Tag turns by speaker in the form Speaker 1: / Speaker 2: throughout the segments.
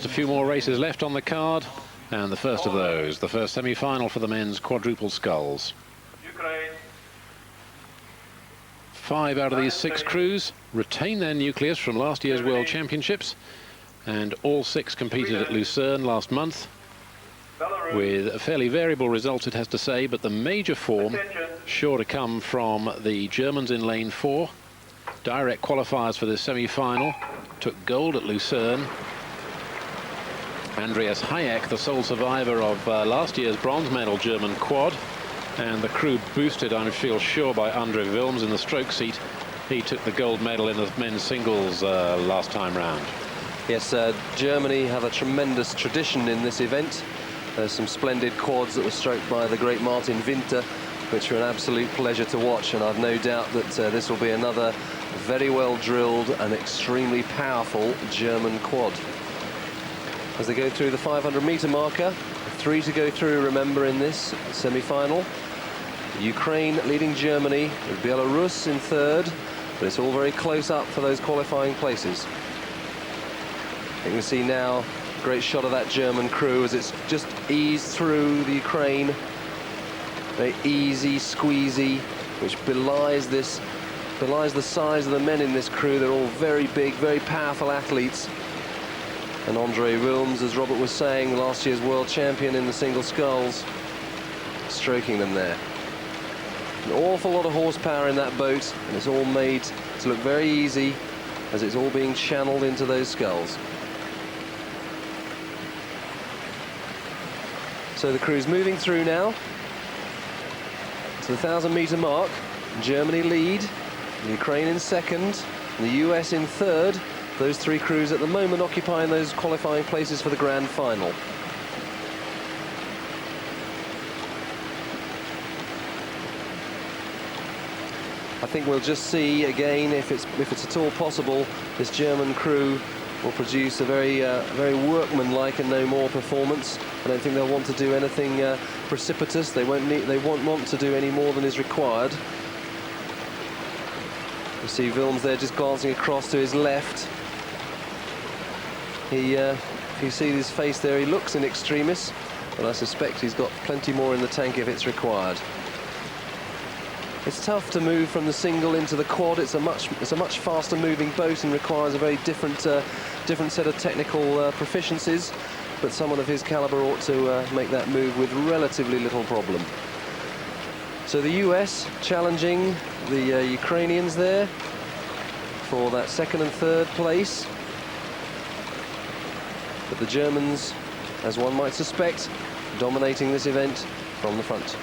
Speaker 1: Just a few more races left on the card, and the first of those, the first semi-final for the men's quadruple sculls.
Speaker 2: Ukraine.
Speaker 1: 5 out of these 6 crews retain their nucleus from last year's World Championships, and all 6 competed at Lucerne last month, with fairly variable results, it has to say, but the major form sure to come from the Germans in lane 4. Direct qualifiers for this semi-final, took gold at Lucerne. Andreas Hayek, the sole survivor of last year's bronze medal German quad, and the crew boosted, I feel sure, by Andre Wilms in the stroke seat. He took the gold medal in the men's singles last time round.
Speaker 3: Yes, Germany have a tremendous tradition in this event. There's some splendid quads that were stroked by the great Martin Winter, which are an absolute pleasure to watch, and I've no doubt that this will be another very well drilled and extremely powerful German quad. As they go through the 500-meter marker, 3 to go through, remember, in this semi-final. Ukraine leading Germany, with Belarus in 3rd, but it's all very close up for those qualifying places. You can see now a great shot of that German crew as it's just eased through the Ukraine. Very easy, squeezy, which belies the size of the men in this crew. They're all very big, very powerful athletes. And Andre Wilms, as Robert was saying, last year's world champion in the single sculls, stroking them there. An awful lot of horsepower in that boat, and it's all made to look very easy as it's all being channeled into those sculls. So the crew's moving through now to the 1,000-meter mark. Germany lead, Ukraine in 2nd, and the US in 3rd. Those 3 crews at the moment occupying those qualifying places for the grand final. I think we'll just see again, if it's at all possible, this German crew will produce a very workmanlike and no more performance. I don't think they'll want to do anything precipitous. They won't want to do any more than is required. You see Wilms there just glancing across to his left. If you see his face there, he looks in extremis, but I suspect he's got plenty more in the tank if it's required. It's tough to move from the single into the quad. It's a much faster moving boat and requires a very different set of technical proficiencies, but someone of his caliber ought to make that move with relatively little problem. So the US challenging the Ukrainians there for that 2nd and 3rd place. But the Germans, as one might suspect, dominating this event from the front.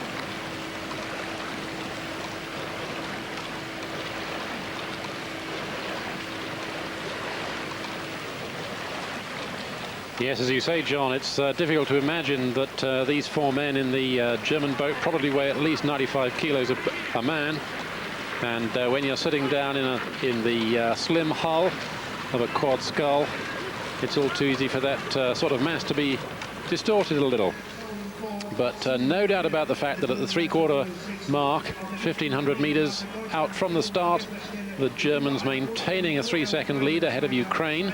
Speaker 1: Yes, as you say, John, it's difficult to imagine that these 4 men in the German boat probably weigh at least 95 kilos a man. And when you're sitting down in the slim hull of a quad scull, it's all too easy for that sort of mass to be distorted a little. But no doubt about the fact that at the 3/4 mark, 1,500 meters out from the start, the Germans maintaining a 3-second lead ahead of Ukraine.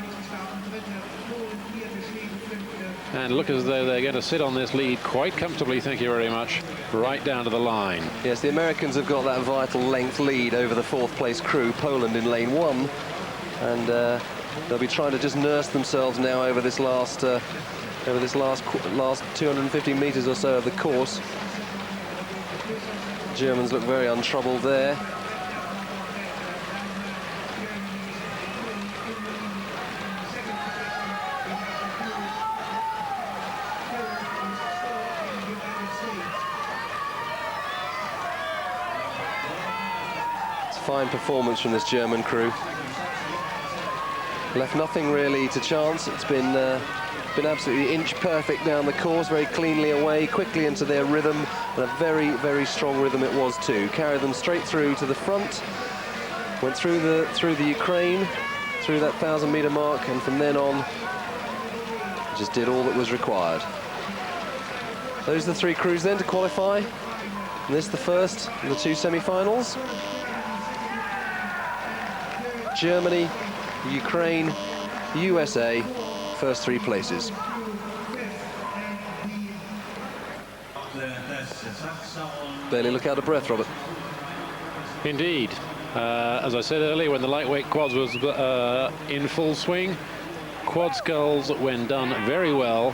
Speaker 1: And look as though they're going to sit on this lead quite comfortably, thank you very much, right down to the line.
Speaker 3: Yes, the Americans have got that vital length lead over the 4th place crew, Poland in lane 1. And they'll be trying to just nurse themselves now over this last 250 meters or so of the course. The Germans look very untroubled there. It's a fine performance from this German crew. Left nothing really to chance. It's been absolutely inch perfect down the course, very cleanly away, quickly into their rhythm, and a very strong rhythm it was too. Carried them straight through to the front, went through the Ukraine, through that 1,000-meter mark, and from then on just did all that was required. Those are the 3 crews then to qualify, and this is the first of the 2 semi-finals. Germany, Ukraine, USA, first 3 places. Barely look out of breath, Robert.
Speaker 1: Indeed. As I said earlier, when the lightweight quads was in full swing, quad sculls, when done very well,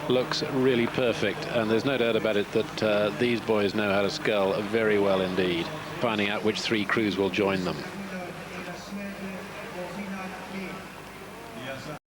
Speaker 1: looks really perfect. And there's no doubt about it that these boys know how to scull very well indeed, finding out which 3 crews will join them.